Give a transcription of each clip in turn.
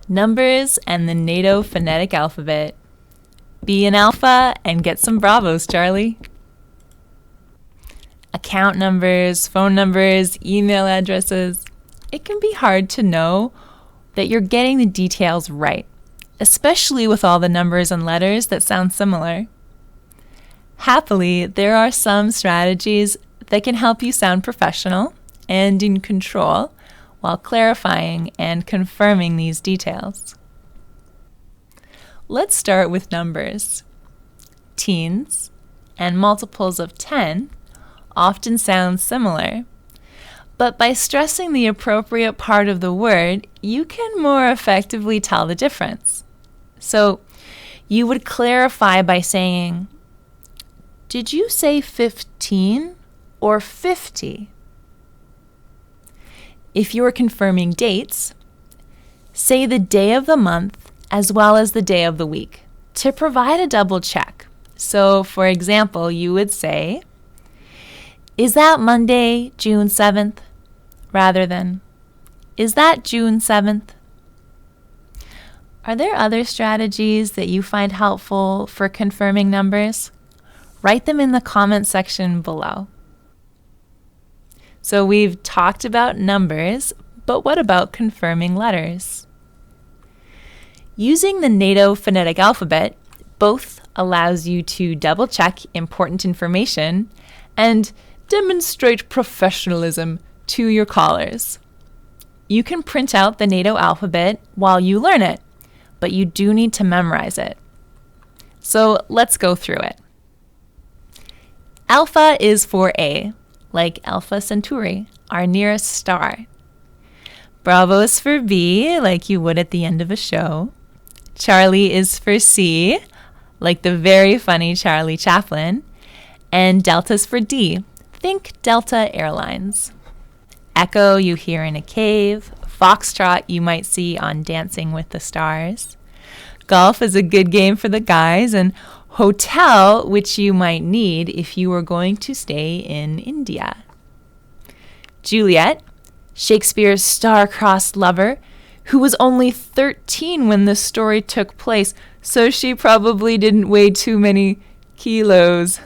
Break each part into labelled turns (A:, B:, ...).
A: Numbers and the NATO phonetic alphabet. Be an alpha and get some bravos, Charlie. Account numbers, phone numbers, email addresses. It can be hard to know that you're getting the details right, especially with all the numbers and letters that sound similar. Happily, there are some strategies that can help you sound professional and in control while clarifying and confirming these details. Let's start with numbers. Teens and multiples of 10 often sound similar, but by stressing the appropriate part of the word, you can more effectively tell the difference. So you would clarify by saying, "Did you say 15 or 50? If you are confirming dates, say the day of the month as well as the day of the week to provide a double check. So, for example, you would say, "Is that Monday, June 7th?" rather than, "Is that June 7th?" Are there other strategies that you find helpful for confirming numbers? Write them in the comment section below. So we've talked about numbers, but what about confirming letters? Using the NATO phonetic alphabet both allows you to double-check important information and demonstrate professionalism to your callers. You can print out the NATO alphabet while you learn it, but you do need to memorize it. So let's go through it. Alpha is for A, like Alpha Centauri, our nearest star. Bravo is for B, like you would at the end of a show. Charlie is for C, like the very funny Charlie Chaplin. And Delta is for D. Think Delta Airlines. Echo you hear in a cave. Foxtrot you might see on Dancing with the Stars. Golf is a good game for the guys, and hotel, which you might need if you were going to stay in India. Juliet, Shakespeare's star-crossed lover, who was only 13 when the story took place, so she probably didn't weigh too many kilos.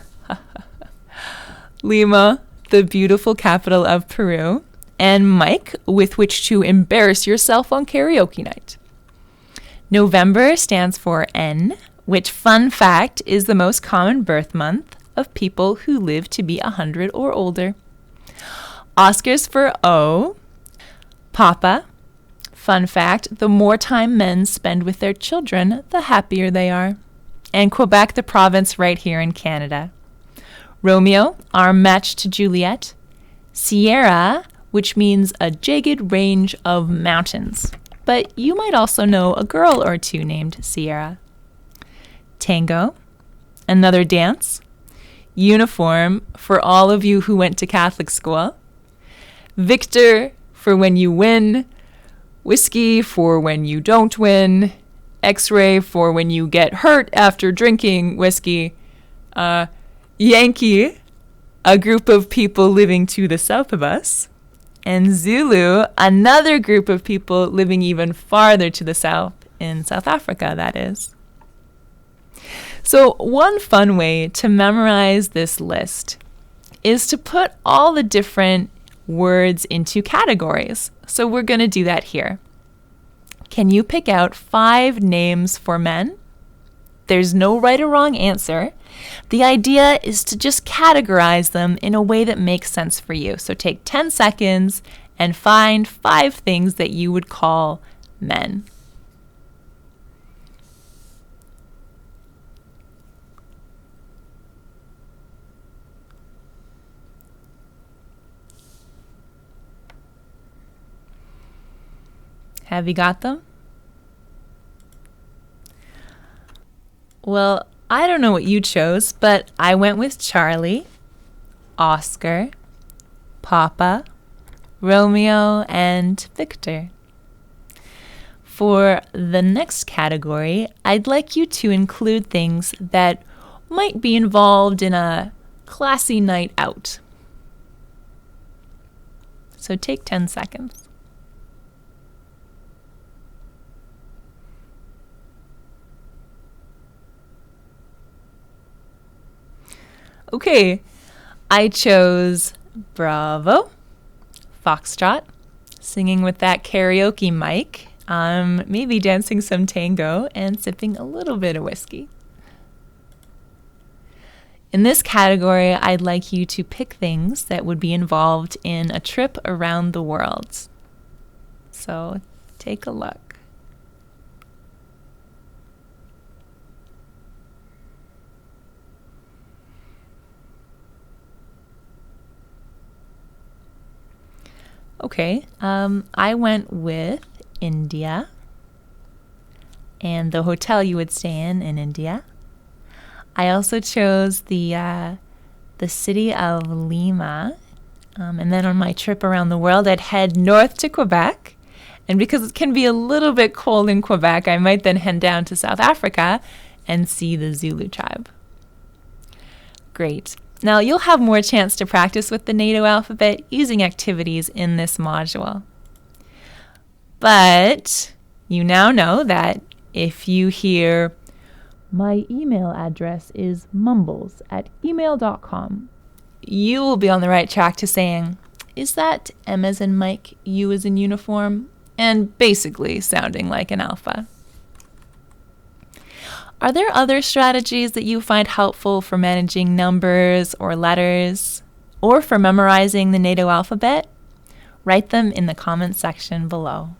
A: Lima, the beautiful capital of Peru, and Mike, with which to embarrass yourself on karaoke night. November stands for N, which, fun fact, is the most common birth month of people who live to be 100 or older. Oscar's for O. Papa. Fun fact, the more time men spend with their children, the happier they are. And Quebec, the province right here in Canada. Romeo, our match to Juliet. Sierra, which means a jagged range of mountains. But you might also know a girl or two named Sierra. Tango, another dance. Uniform, for all of you who went to Catholic school. Victor, for when you win. Whiskey, for when you don't win. X-ray, for when you get hurt after drinking whiskey. Yankee, a group of people living to the south of us. And Zulu, another group of people living even farther to the south, in South Africa, that is. So one fun way to memorize this list is to put all the different words into categories. So we're going to do that here. Can you pick out 5 names for men? There's no right or wrong answer. The idea is to just categorize them in a way that makes sense for you. So take 10 seconds and find 5 things that you would call men. Have you got them? Well, I don't know what you chose, but I went with Charlie, Oscar, Papa, Romeo, and Victor. For the next category, I'd like you to include things that might be involved in a classy night out. So take 10 seconds. Okay, I chose Bravo, Foxtrot, singing with that karaoke mic, maybe dancing some tango and sipping a little bit of whiskey. In this category, I'd like you to pick things that would be involved in a trip around the world. So take a look. Okay, I went with India and the hotel you would stay in India. I also chose the city of Lima, and then on my trip around the world, I'd head north to Quebec. And because it can be a little bit cold in Quebec, I might then head down to South Africa and see the Zulu tribe. Great. Now, you'll have more chance to practice with the NATO alphabet using activities in this module. But you now know that if you hear, "My email address is mumbles@email.com," you will be on the right track to saying, "Is that M as in Mike, U as in uniform?" and basically sounding like an alpha. Are there other strategies that you find helpful for managing numbers or letters, or for memorizing the NATO alphabet? Write them in the comments section below.